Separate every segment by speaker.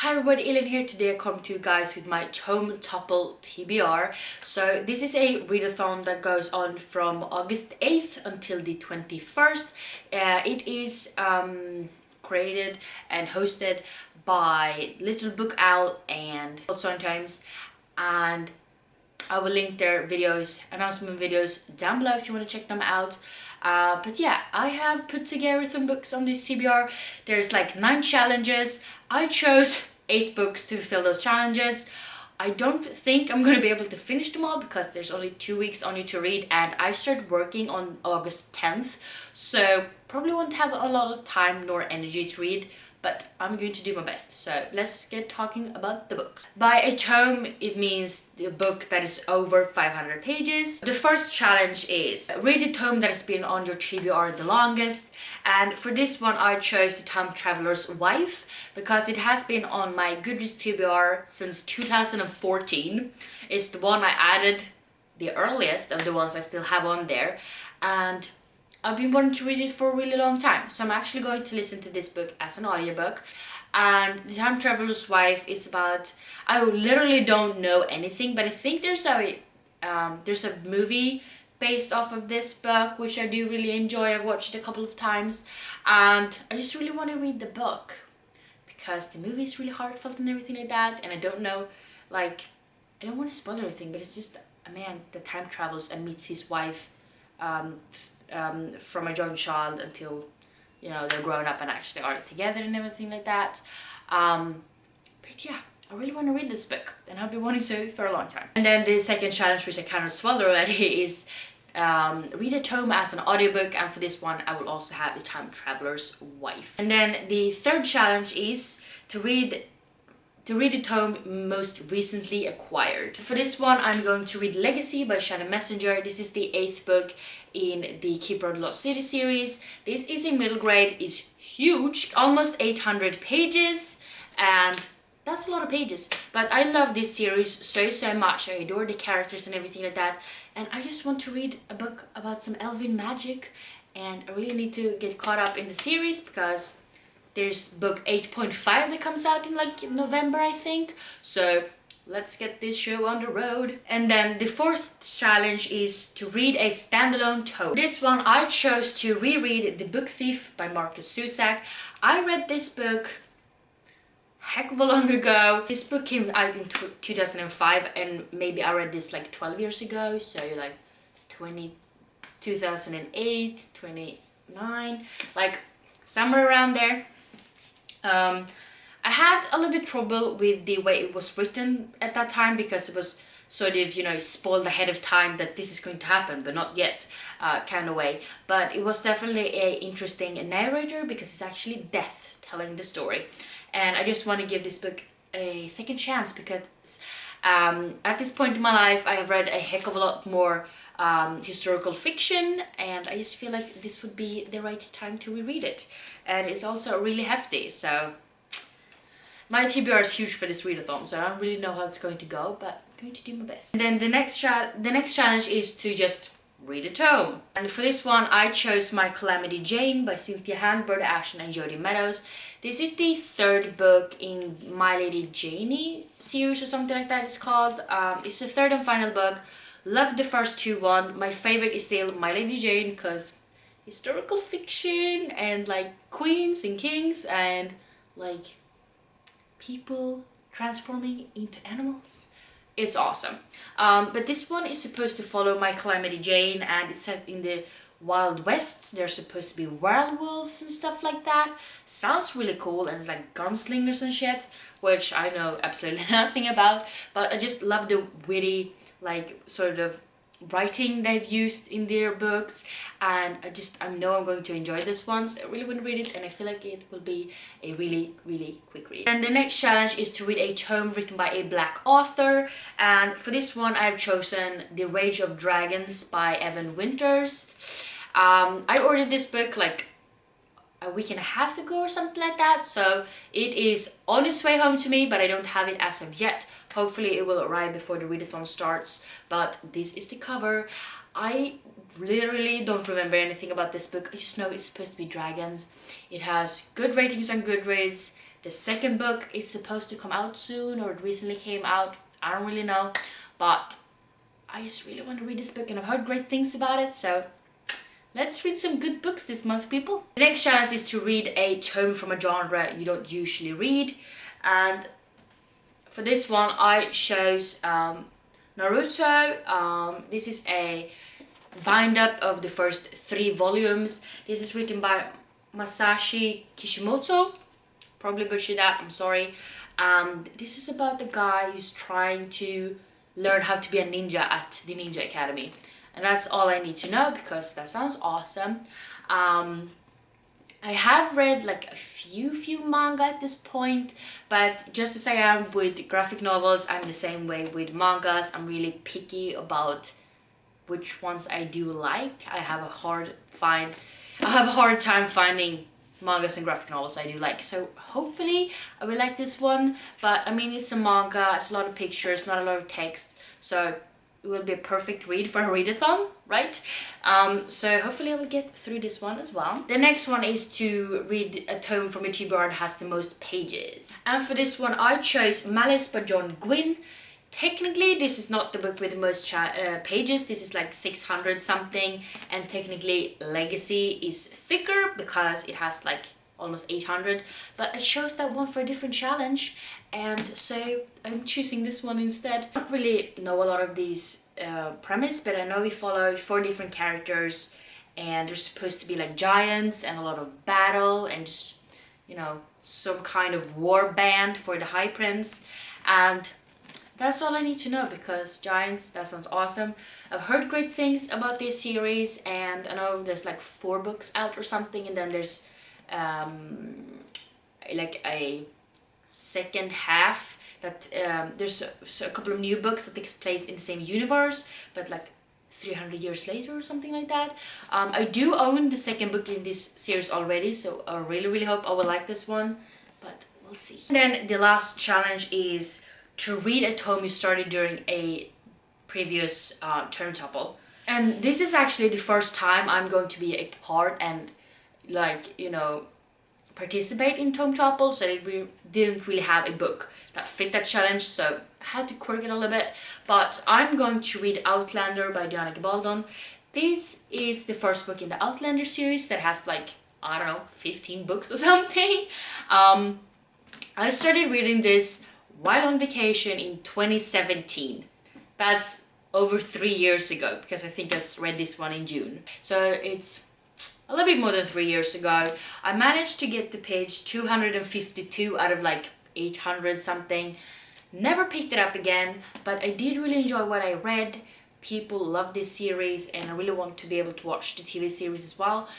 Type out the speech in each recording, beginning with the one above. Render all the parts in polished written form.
Speaker 1: Hi everybody, Ellen here. Today I come to you guys with my Tome Topple TBR. So this is a read-a-thon that goes on from August 8th until the 21st. It is created and hosted by Little Book Owl and sometimes, and I will link their videos, announcement videos down below if you want to check them out. But yeah, I have put together some books on this TBR. There's like 9 challenges. I chose 8 books to fulfill those challenges. I don't think I'm gonna be able to finish them all because there's only 2 weeks on you to read, and I start working on August 10th, so probably won't have a lot of time nor energy to read, but I'm going to do my best. So let's get talking about the books. By a tome, it means the book that is over 500 pages. The first challenge is read a tome that has been on your TBR the longest, and for this one I chose The Time Traveler's Wife because it has been on my Goodreads TBR since 2014. It's the one I added, the earliest of the ones I still have on there, and I've been wanting to read it for a really long time, so I'm actually going to listen to this book as an audiobook. And The Time Traveler's Wife is about, I literally don't know anything, but I think there's a movie based off of this book, which I do really enjoy. I've watched it a couple of times, and I just really want to read the book because the movie is really heartfelt and everything like that, and I don't know, like, I don't want to spoil everything, but it's just a man that time travels and meets his wife from a young child until, you know, they're grown up and actually are together and everything like that. But yeah, I really want to read this book, and I've been wanting to for a long time. And then the second challenge, which I kind of swallowed already, is read a tome as an audiobook, and for this one I will also have The Time Traveler's Wife. And then the third challenge is to read a tome most recently acquired. For this one, I'm going to read Legacy by Shannon Messenger. This is the 8th book in the Keeper of the Lost City series. This is a middle grade, it's huge, almost 800 pages, and that's a lot of pages. But I love this series so much. I adore the characters and everything like that, and I just want to read a book about some elven magic, and I really need to get caught up in the series because there's book 8.5 that comes out in like November, I think. So let's get this show on the road. And then the fourth challenge is to read a standalone tome. This one I chose to reread The Book Thief by Marcus Zusak. I read this book heck of a long ago. This book came out in 2005, and maybe I read this like 12 years ago, so like 2008, 29, like somewhere around there. I had a little bit trouble with the way it was written at that time because it was sort of, you know, spoiled ahead of time that this is going to happen but not yet kind of way. But it was definitely an interesting narrator because it's actually Death telling the story, and I just want to give this book a second chance because at this point in my life I have read a heck of a lot more historical fiction, and I just feel like this would be the right time to reread it. And it's also really hefty, so my TBR is huge for this read-a-thon, so I don't really know how it's going to go, but I'm going to do my best. And then the next challenge is to just read a tome, and for this one I chose My Calamity Jane by Cynthia Hand, Berta Ashton and Jodie Meadows. This is the 3rd book in My Lady Janie's series or something like that it's called. It's the 3rd and final book. Loved the first 2 one. My favorite is still My Lady Jane because historical fiction and like queens and kings and like people transforming into animals. It's awesome. But this one is supposed to follow My Calamity Jane, and it's set in the Wild West. There's supposed to be werewolves and stuff like that. Sounds really cool, and it's like gunslingers and shit, which I know absolutely nothing about, but I just love the witty, like, sort of writing they've used in their books, and I know I'm going to enjoy this one, so I really want to read it, and I feel like it will be a really quick read. And the next challenge is to read a tome written by a Black author, and for this one I've chosen The Rage of Dragons by Evan Winters. I ordered this book like a week and a half ago or something like that, so it is on its way home to me, but I don't have it as of yet. Hopefully it will arrive before the readathon starts, but this is the cover. I literally don't remember anything about this book. I just know it's supposed to be dragons. It has good ratings on Goodreads. The second book is supposed to come out soon, or it recently came out. I don't really know, but I just really want to read this book and I've heard great things about it, so let's read some good books this month, people. The next challenge is to read a tome from a genre you don't usually read, and for this one I chose Naruto. This is a bind up of the first 3 volumes. This is written by Masashi Kishimoto. Probably butchered that, I'm sorry. This is about the guy who's trying to learn how to be a ninja at the Ninja Academy. And that's all I need to know because that sounds awesome. I have read like a few manga at this point, but just as I am with graphic novels, I'm the same way with mangas. I'm really picky about which ones I do like. I have a hard time finding mangas and graphic novels I do like, so hopefully I will like this one. But I mean, it's a manga, it's a lot of pictures, not a lot of text, so it will be a perfect read for a read-a-thon, right? So hopefully I will get through this one as well. The next one is to read a tome from a TBR that has the most pages, and for this one I chose Malice by John Gwynne. Technically this is not the book with the most pages. This is like 600 something, and technically Legacy is thicker because it has like almost 800, but I chose that one for a different challenge, and so I'm choosing this one instead. I don't really know a lot of these premise, but I know we follow 4 different characters and they're supposed to be like giants and a lot of battle and just, you know, some kind of war band for the High Prince, and that's all I need to know because giants, that sounds awesome. I've heard great things about this series, and I know there's like 4 books out or something, and then there's like a second half that there's a couple of new books that takes place in the same universe, but like 300 years later or something like that. I do own the second book in this series already, so I really hope I will like this one, but we'll see. And then the last challenge is to read a tome you started during a previous Tome Topple. And this is actually the first time I'm going to be a part and, like, you know, participate in Tome Topple, so we didn't really have a book that fit that challenge, so I had to quirk it a little bit. But I'm going to read Outlander by Diana Gabaldon. This is the first book in the Outlander series that has like, I don't know, 15 books or something. I started reading this while on vacation in 2017. That's over 3 years ago, because I think I read this one in June. So it's a little bit more than 3 years ago. I managed to get to page 252 out of like 800 something. Never picked it up again, but I did really enjoy what I read. People love this series and I really want to be able to watch the TV series as well.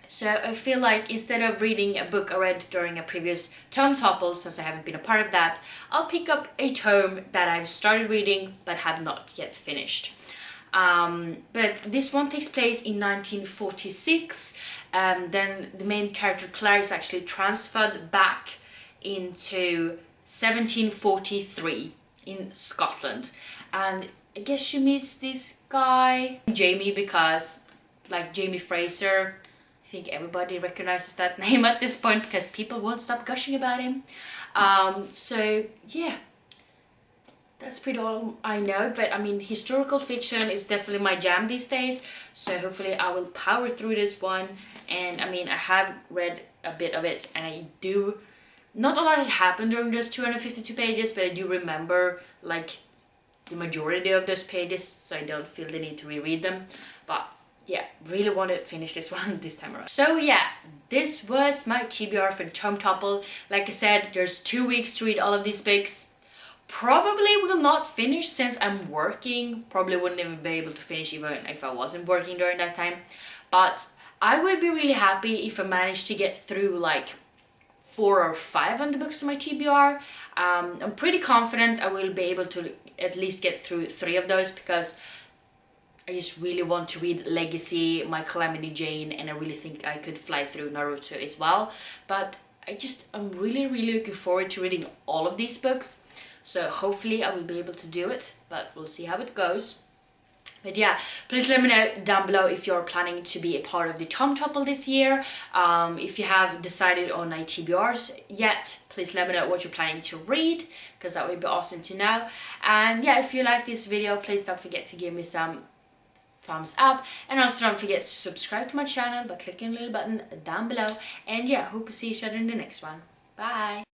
Speaker 1: So I feel like instead of reading a book I read during a previous Tome Topple, since I haven't been a part of that, I'll pick up a tome that I've started reading but have not yet finished. But this one takes place in 1946, and then the main character Claire is actually transferred back into 1743 in Scotland, and I guess she meets this guy Jamie, because like Jamie Fraser, I think everybody recognizes that name at this point because people won't stop gushing about him. So yeah, that's pretty all I know, but I mean, historical fiction is definitely my jam these days, so hopefully I will power through this one. And I mean, I have read a bit of it, and I do, not a lot had happened during those 252 pages, but I do remember like the majority of those pages, so I don't feel the need to reread them. But yeah, really want to finish this one this time around. So yeah, this was my TBR for the Tome Topple. Like I said, there's 2 weeks to read all of these books. Probably will not finish since I'm working. Probably wouldn't even be able to finish even if I wasn't working during that time. But I would be really happy if I managed to get through like 4 or 5 on the books on my TBR. I'm pretty confident I will be able to at least get through 3 of those, because I just really want to read Legacy, My Calamity Jane, and I really think I could fly through Naruto as well. But I'm really looking forward to reading all of these books. So hopefully I will be able to do it, but we'll see how it goes. But yeah, please let me know down below if you're planning to be a part of the Tome Topple this year. If you have decided on a TBRs yet, please let me know what you're planning to read, because that would be awesome to know. And yeah, if you like this video, please don't forget to give me some thumbs up, and also don't forget to subscribe to my channel by clicking the little button down below. And yeah, hope to see each other in the next one. Bye!